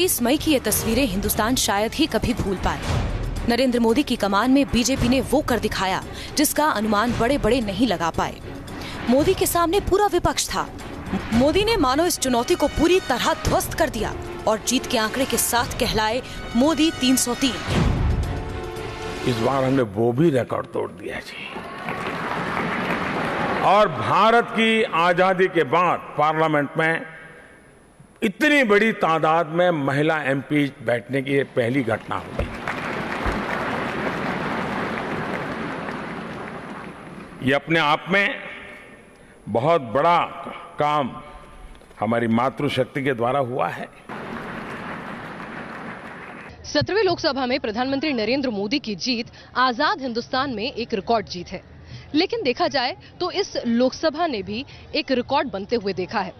23 मई की ये तस्वीरें हिंदुस्तान शायद ही कभी भूल पाए। नरेंद्र मोदी की कमान में बीजेपी ने वो कर दिखाया जिसका अनुमान बड़े बड़े नहीं लगा पाए। मोदी के सामने पूरा विपक्ष था। मोदी ने मानो इस चुनौती को पूरी तरह ध्वस्त कर दिया और जीत के आंकड़े के साथ कहलाए मोदी 303। इस बार हमने वो भी रिकॉर्ड तोड़ दिया जी। और भारत की आजादी के बाद पार्लियामेंट में इतनी बड़ी तादाद में महिला एमपी बैठने की पहली घटना हुई। ये अपने आप में बहुत बड़ा काम हमारी मातृशक्ति के द्वारा हुआ है। 17वीं लोकसभा में प्रधानमंत्री नरेंद्र मोदी की जीत आजाद हिंदुस्तान में एक रिकॉर्ड जीत है। लेकिन देखा जाए तो इस लोकसभा ने भी एक रिकॉर्ड बनते हुए देखा है।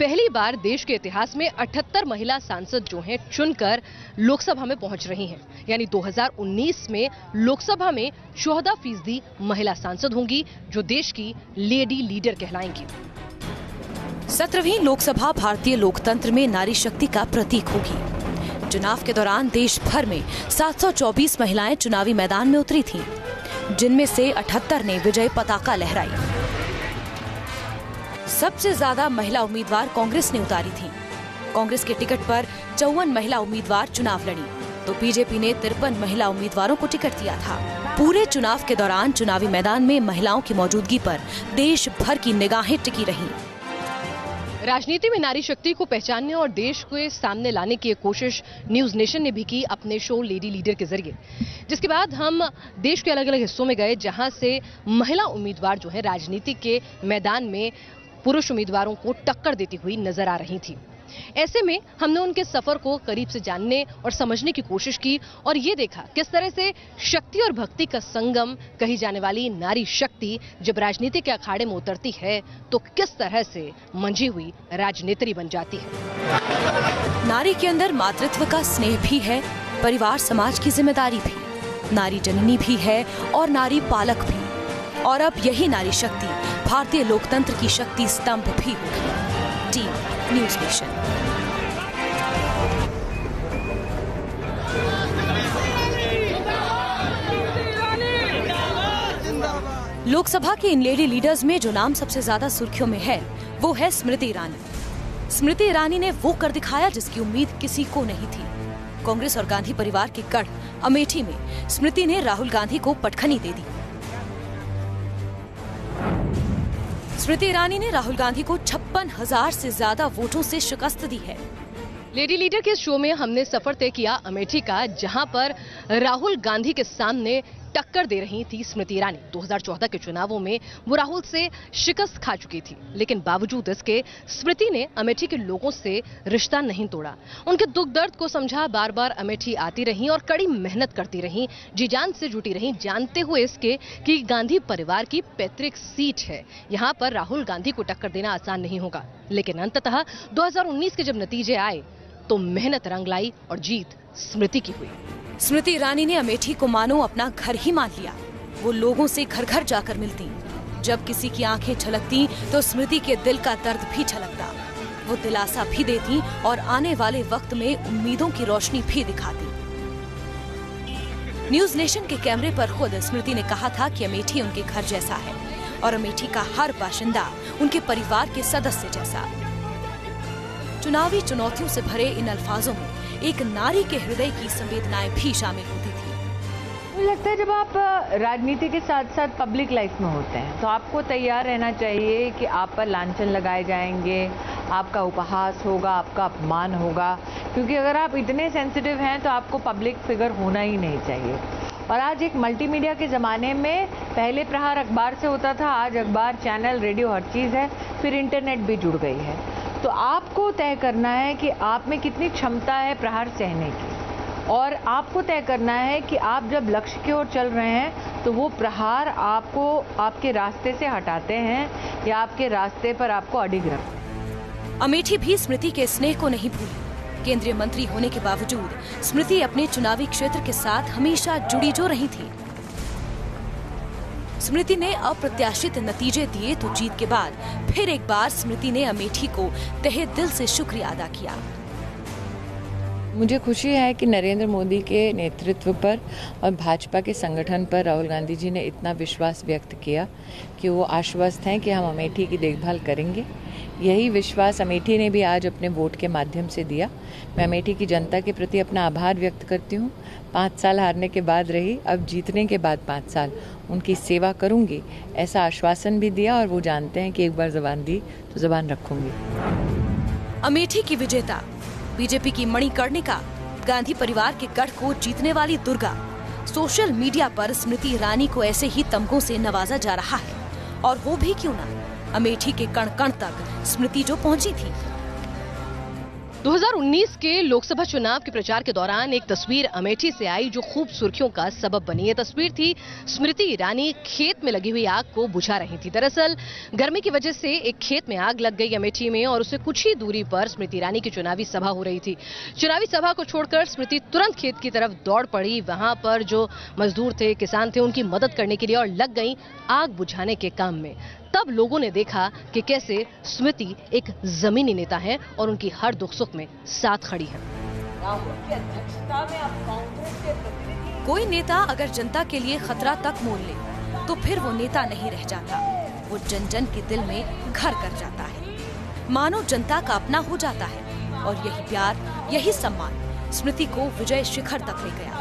पहली बार देश के इतिहास में 78 महिला सांसद जो हैं चुनकर लोकसभा में पहुंच रही हैं। यानी 2019 में लोकसभा में 14% महिला सांसद होंगी जो देश की लेडी लीडर कहलाएंगी। 17वीं लोकसभा भारतीय लोकतंत्र में नारी शक्ति का प्रतीक होगी। चुनाव के दौरान देश भर में 724 महिलाएं चुनावी मैदान में उतरी थीं, जिनमें से 78 ने विजय पताका लहराई। सबसे ज्यादा महिला उम्मीदवार कांग्रेस ने उतारी थीं। कांग्रेस के टिकट पर 54 महिला उम्मीदवार चुनाव लड़ी, तो बीजेपी ने 53 महिला उम्मीदवारों को टिकट दिया था। पूरे चुनाव के दौरान चुनावी मैदान में महिलाओं की मौजूदगी पर देश भर की निगाहें टिकी रहीं। राजनीति में नारी शक्ति को पहचानने और देश के सामने लाने की कोशिश न्यूज नेशन ने भी की अपने शो लेडी लीडर के जरिए, जिसके बाद हम देश के अलग अलग हिस्सों में गए जहां से महिला उम्मीदवार जो है राजनीति के मैदान में पुरुष उम्मीदवारों को टक्कर देती हुई नजर आ रही थी। ऐसे में हमने उनके सफर को करीब से जानने और समझने की कोशिश की और ये देखा किस तरह से शक्ति और भक्ति का संगम कही जाने वाली नारी शक्ति जब राजनीति के अखाड़े में उतरती है तो किस तरह से मंझी हुई राजनेत्री बन जाती है। नारी के अंदर मातृत्व का स्नेह भी है, परिवार समाज की जिम्मेदारी भी, नारी जननी भी है और नारी पालक भी। और अब यही नारी शक्ति भारतीय लोकतंत्र की शक्ति स्तंभ भी होगी। Team news nation. लोकसभा के इन लेडी लीडर्स में जो नाम सबसे ज्यादा सुर्खियों में है वो है स्मृति ईरानी। स्मृति ईरानी ने वो कर दिखाया जिसकी उम्मीद किसी को नहीं थी। कांग्रेस और गांधी परिवार के गढ़ अमेठी में स्मृति ने राहुल गांधी को पटखनी दे दी। स्मृति ईरानी ने राहुल गांधी को 56,000 से ज्यादा वोटों से शिकस्त दी है। लेडी लीडर के शो में हमने सफर तय किया अमेठी का, जहां पर राहुल गांधी के सामने टक्कर दे रही थी स्मृति ईरानी। 2014 के चुनावों में वो राहुल से शिकस्त खा चुकी थी, लेकिन बावजूद इसके स्मृति ने अमेठी के लोगों से रिश्ता नहीं तोड़ा। उनके दुख दर्द को समझा, बार बार अमेठी आती रही और कड़ी मेहनत करती रही, जी जान से जुटी रही, जानते हुए इसके कि गांधी परिवार की पैतृक सीट है, यहाँ पर राहुल गांधी को टक्कर देना आसान नहीं होगा। लेकिन अंततः 2019 के जब नतीजे आए तो मेहनत रंग लाई और जीत स्मृति की हुई। स्मृति ईरानी ने अमेठी को मानो अपना घर ही मान लिया। वो लोगों से घर घर जाकर मिलती। जब किसी की आंखें छलकती तो स्मृति के दिल का दर्द भी छलकता। वो दिलासा भी देती और आने वाले वक्त में उम्मीदों की रोशनी भी दिखाती। न्यूज नेशन के कैमरे पर खुद स्मृति ने कहा था कि अमेठी उनके घर जैसा है और अमेठी का हर बाशिंदा उनके परिवार के सदस्य जैसा। चुनावी चुनौतियों से भरे इन अल्फाजों में एक नारी के हृदय की संवेदनाएं भी शामिल होती थी। मुझे लगता है जब आप राजनीति के साथ साथ पब्लिक लाइफ में होते हैं तो आपको तैयार रहना चाहिए कि आप पर लांछन लगाए जाएंगे, आपका उपहास होगा, आपका अपमान होगा, क्योंकि अगर आप इतने सेंसिटिव हैं तो आपको पब्लिक फिगर होना ही नहीं चाहिए। और आज एक मल्टीमीडिया के ज़माने में पहले प्रहार अखबार से होता था, आज अखबार, चैनल, रेडियो हर चीज़ है, फिर इंटरनेट भी जुड़ गई है। तो आपको तय करना है कि आप में कितनी क्षमता है प्रहार सहने की, और आपको तय करना है कि आप जब लक्ष्य की ओर चल रहे हैं तो वो प्रहार आपको आपके रास्ते से हटाते हैं या आपके रास्ते पर आपको अडिग रखते हैं। अमेठी भी स्मृति के स्नेह को नहीं भूली। केंद्रीय मंत्री होने के बावजूद स्मृति अपने चुनावी क्षेत्र के साथ हमेशा जुड़ी जो रही थी। स्मृति ने अप्रत्याशित नतीजे दिए तो जीत के बाद फिर एक बार स्मृति ने अमेठी को तहे दिल से शुक्रिया अदा किया। मुझे खुशी है कि नरेंद्र मोदी के नेतृत्व पर और भाजपा के संगठन पर राहुल गांधी जी ने इतना विश्वास व्यक्त किया कि वो आश्वस्त हैं कि हम अमेठी की देखभाल करेंगे। यही विश्वास अमेठी ने भी आज अपने वोट के माध्यम से दिया। मैं अमेठी की जनता के प्रति अपना आभार व्यक्त करती हूँ। 5 साल हारने के बाद रही, अब जीतने के बाद 5 साल उनकी सेवा करूँगी, ऐसा आश्वासन भी दिया। और वो जानते हैं कि एक बार ज़बान दी तो ज़बान रखूँगी। अमेठी की विजेता, बीजेपी की मणिकर्णिका, गांधी परिवार के गढ़ को जीतने वाली दुर्गा। सोशल मीडिया पर स्मृति ईरानी को ऐसे ही तमगों से नवाजा जा रहा है, और वो भी क्यों ना, अमेठी के कण कण तक स्मृति जो पहुंची थी। 2019 के लोकसभा चुनाव के प्रचार के दौरान एक तस्वीर अमेठी से आई जो खूब सुर्खियों का सबब बनी। ये तस्वीर थी स्मृति ईरानी खेत में लगी हुई आग को बुझा रही थी। दरअसल गर्मी की वजह से एक खेत में आग लग गई अमेठी में, और उससे कुछ ही दूरी पर स्मृति ईरानी की चुनावी सभा हो रही थी। चुनावी सभा को छोड़कर स्मृति तुरंत खेत की तरफ दौड़ पड़ी। वहां पर जो मजदूर थे, किसान थे, उनकी मदद करने के लिए, और लग गई आग बुझाने के काम में। तब लोगों ने देखा कि कैसे स्मृति एक जमीनी नेता है और उनकी हर दुख सुख में साथ खड़ी है। कोई नेता अगर जनता के लिए खतरा तक मोल ले तो फिर वो नेता नहीं रह जाता, वो जन जन के दिल में घर कर जाता है, मानो जनता का अपना हो जाता है। और यही प्यार, यही सम्मान स्मृति को विजय शिखर तक ले गया।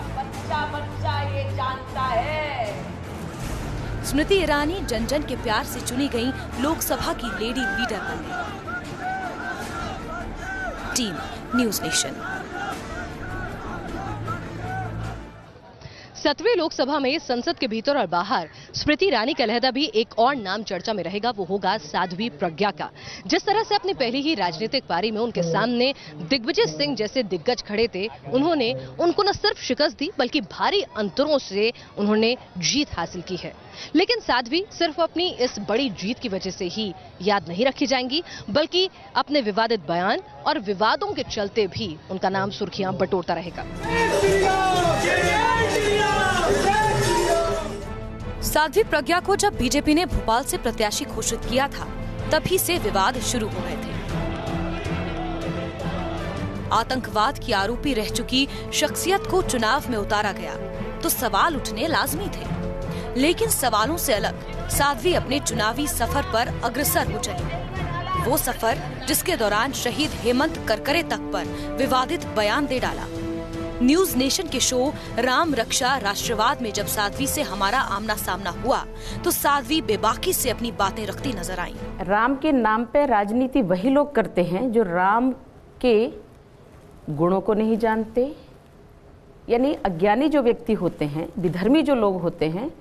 स्मृति ईरानी जन जन के प्यार से चुनी गई लोकसभा की लेडी लीडर बन गई। Team news nation. 7वीं लोकसभा में संसद के भीतर और बाहर स्मृति ईरानी का अलहदा भी एक और नाम चर्चा में रहेगा, वो होगा साध्वी प्रज्ञा का। जिस तरह से अपनी पहली ही राजनीतिक पारी में उनके सामने दिग्विजय सिंह जैसे दिग्गज खड़े थे, उन्होंने उनको न सिर्फ शिकस्त दी बल्कि भारी अंतरों से उन्होंने जीत हासिल की है। लेकिन साध्वी सिर्फ अपनी इस बड़ी जीत की वजह से ही याद नहीं रखी जाएंगी, बल्कि अपने विवादित बयान और विवादों के चलते भी उनका नाम सुर्खियां बटोरता रहेगा। साध्वी प्रज्ञा को जब बीजेपी ने भोपाल से प्रत्याशी घोषित किया था, तभी से विवाद शुरू हो गए थे। आतंकवाद की आरोपी रह चुकी शख्सियत को चुनाव में उतारा गया तो सवाल उठने लाजमी थे। लेकिन सवालों से अलग साध्वी अपने चुनावी सफर पर अग्रसर हो चली। वो सफर जिसके दौरान शहीद हेमंत करकरे तक पर विवादित बयान दे डाला। न्यूज़ नेशन के शो राम रक्षा राष्ट्रवाद में जब साध्वी से हमारा आमना सामना हुआ तो साध्वी बेबाकी से अपनी बातें रखती नजर आईं। राम के नाम पे राजनीति वही लोग करते हैं जो राम के गुणों को नहीं जानते, यानी अज्ञानी जो व्यक्ति होते हैं, विधर्मी जो लोग होते हैं,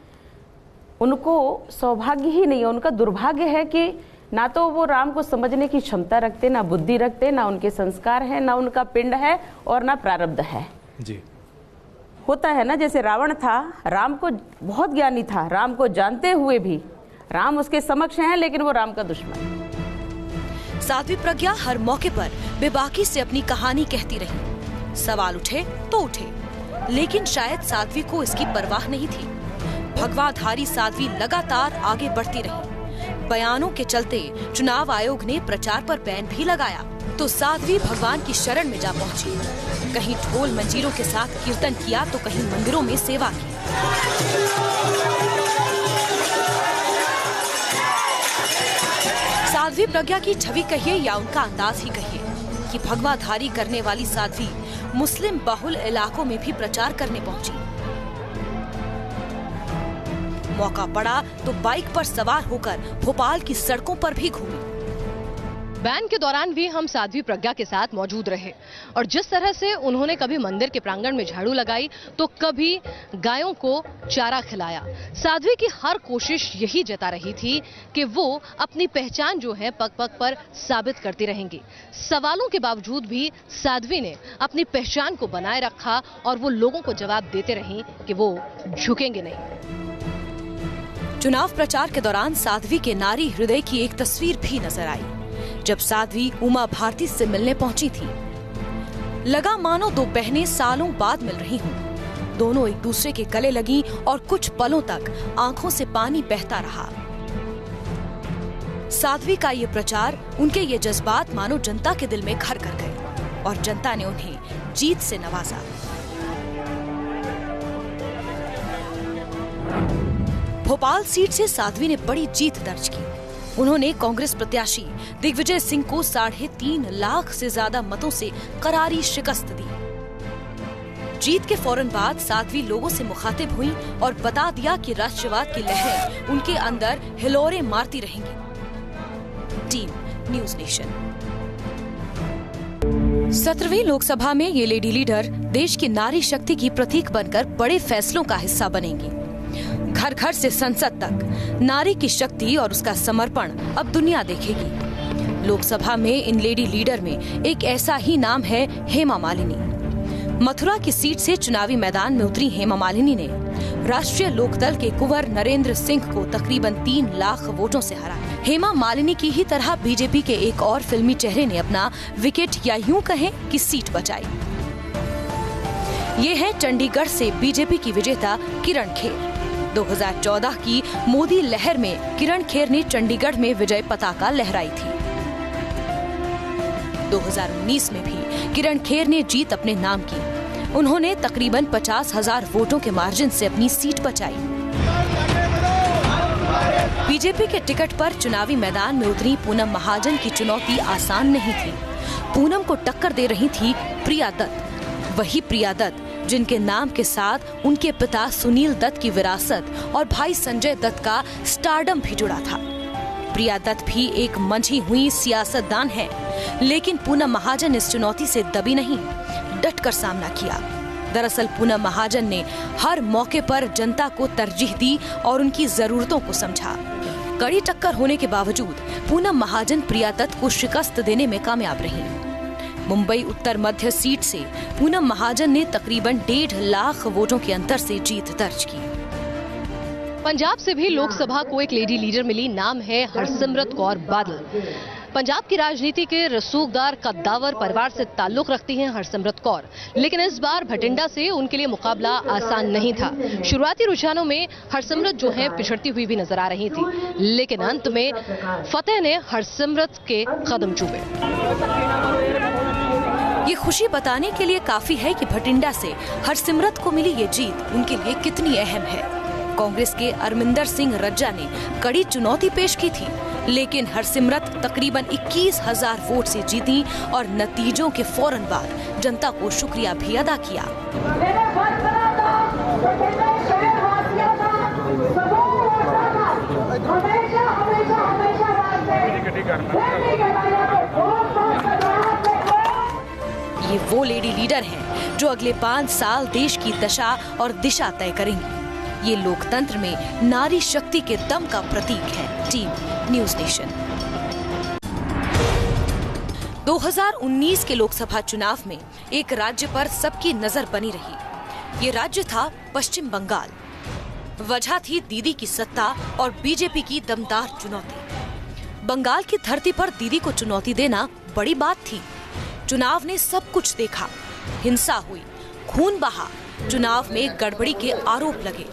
उनको सौभाग्य ही नहीं है, उनका दुर्भाग्य है कि ना तो वो राम को समझने की क्षमता रखते, ना बुद्धि रखते, ना उनके संस्कार है, ना उनका पिंड है और ना प्रारब्ध है। जी होता है ना, जैसे रावण था, राम को बहुत ज्ञानी था, राम को जानते हुए भी राम उसके समक्ष हैं, लेकिन वो राम का दुश्मन है। साध्वी प्रज्ञा हर मौके पर बेबाकी से अपनी कहानी कहती रही। सवाल उठे तो उठे, लेकिन शायद साध्वी को इसकी परवाह नहीं थी। भगवाधारी साध्वी लगातार आगे बढ़ती रही। बयानों के चलते चुनाव आयोग ने प्रचार पर बैन भी लगाया तो साध्वी भगवान की शरण में जा पहुंची। कहीं ढोल मंजीरों के साथ कीर्तन किया तो कहीं मंदिरों में सेवा की। साध्वी प्रज्ञा की छवि कहिए या उनका अंदाज ही कहिए कि भगवाधारी करने वाली साध्वी मुस्लिम बहुल इलाकों में भी प्रचार करने पहुंची। मौका पड़ा तो बाइक पर सवार होकर भोपाल की सड़कों पर भी घूमी। बैन के दौरान भी हम साध्वी प्रज्ञा के साथ मौजूद रहे, और जिस तरह से उन्होंने कभी मंदिर के प्रांगण में झाड़ू लगाई तो कभी गायों को चारा खिलाया। साध्वी की हर कोशिश यही जता रही थी कि वो अपनी पहचान जो है पग पग पर साबित करती रहेंगी। सवालों के बावजूद भी साध्वी ने अपनी पहचान को बनाए रखा और वो लोगों को जवाब देते रहीं कि वो झुकेंगे नहीं। चुनाव प्रचार के दौरान साध्वी के नारी हृदय की एक तस्वीर भी नजर आई, जब साध्वी उमा भारती से मिलने पहुंची थी। लगा मानो दो बहनें सालों बाद मिल रही हों। दोनों एक दूसरे के गले लगी और कुछ पलों तक आंखों से पानी बहता रहा। साध्वी का ये प्रचार, उनके ये जज्बात मानो जनता के दिल में घर कर गए और जनता ने उन्हें जीत से नवाजा। भोपाल सीट से साध्वी ने बड़ी जीत दर्ज की। उन्होंने कांग्रेस प्रत्याशी दिग्विजय सिंह को 3.5 लाख से ज्यादा मतों से करारी शिकस्त दी। जीत के फौरन बाद साध्वी लोगों से मुखातिब हुई और बता दिया कि राष्ट्रवाद की लहर उनके अंदर हिलोरे मारती रहेंगी। Team news nation. 17वीं लोकसभा में ये लेडी लीडर देश की नारी शक्ति की प्रतीक बनकर बड़े फैसलों का हिस्सा बनेंगी। घर घर से संसद तक नारी की शक्ति और उसका समर्पण अब दुनिया देखेगी। लोकसभा में इन लेडी लीडर में एक ऐसा ही नाम है हेमा मालिनी। मथुरा की सीट से चुनावी मैदान में उतरी हेमा मालिनी ने राष्ट्रीय लोकदल के कुंवर नरेंद्र सिंह को तकरीबन 3 लाख वोटों से हराया। हेमा मालिनी की ही तरह बीजेपी के एक और फिल्मी चेहरे ने अपना विकेट या यूं कहें कि सीट बचाई। ये है चंडीगढ़ से बीजेपी की विजेता किरण खेर। 2014 की मोदी लहर में किरण खेर ने चंडीगढ़ में विजय पताका लहराई थी। 2019 में भी किरण खेर ने जीत अपने नाम की। उन्होंने तकरीबन 50,000 वोटों के मार्जिन से अपनी सीट बचाई। बीजेपी के टिकट पर चुनावी मैदान में उतरी पूनम महाजन की चुनौती आसान नहीं थी। पूनम को टक्कर दे रही थी प्रिया दत्त। वही प्रिया दत्त जिनके नाम के साथ उनके पिता सुनील दत्त की विरासत और भाई संजय दत्त का स्टारडम भी जुड़ा था। प्रिया दत्त भी एक मंझी हुई सियासतदान है, लेकिन पूनम महाजन इस चुनौती से दबी नहीं, डटकर सामना किया। दरअसल पूनम महाजन ने हर मौके पर जनता को तरजीह दी और उनकी जरूरतों को समझा। कड़ी टक्कर होने के बावजूद पूनम महाजन प्रिया दत्त को शिकस्त देने में कामयाब रही। मुंबई उत्तर मध्य सीट से पूनम महाजन ने तकरीबन 1.5 लाख वोटों के अंतर से जीत दर्ज की। पंजाब से भी लोकसभा को एक लेडी लीडर मिली। नाम है हरसिमरत कौर बादल। पंजाब की राजनीति के रसूखदार कद्दावर परिवार से ताल्लुक रखती हैं हरसिमरत कौर, लेकिन इस बार भटिंडा से उनके लिए मुकाबला आसान नहीं था। शुरुआती रुझानों में हरसिमरत जो है पिछड़ती हुई भी नजर आ रही थी, लेकिन अंत में फतेह ने हरसिमरत के कदम चूमे। ये खुशी बताने के लिए काफी है कि भटिंडा से हरसिमरत को मिली ये जीत उनके लिए कितनी अहम है। कांग्रेस के अरमिंदर सिंह रज्जा ने कड़ी चुनौती पेश की थी, लेकिन हरसिमरत तकरीबन 21,000 वोट से जीती और नतीजों के फौरन बाद जनता को शुक्रिया भी अदा किया। ये वो लेडी लीडर हैं जो अगले 5 साल देश की दशा और दिशा तय करेंगी। ये लोकतंत्र में नारी शक्ति के दम का प्रतीक है। Team news nation. 2019 के लोकसभा चुनाव में एक राज्य पर सबकी नजर बनी रही। ये राज्य था पश्चिम बंगाल। वजह थी दीदी की सत्ता और बीजेपी की दमदार चुनौती। बंगाल की धरती पर दीदी को चुनौती देना बड़ी बात थी। चुनाव ने सब कुछ देखा। हिंसा हुई, खून बहा, चुनाव में गड़बड़ी के आरोप लगे,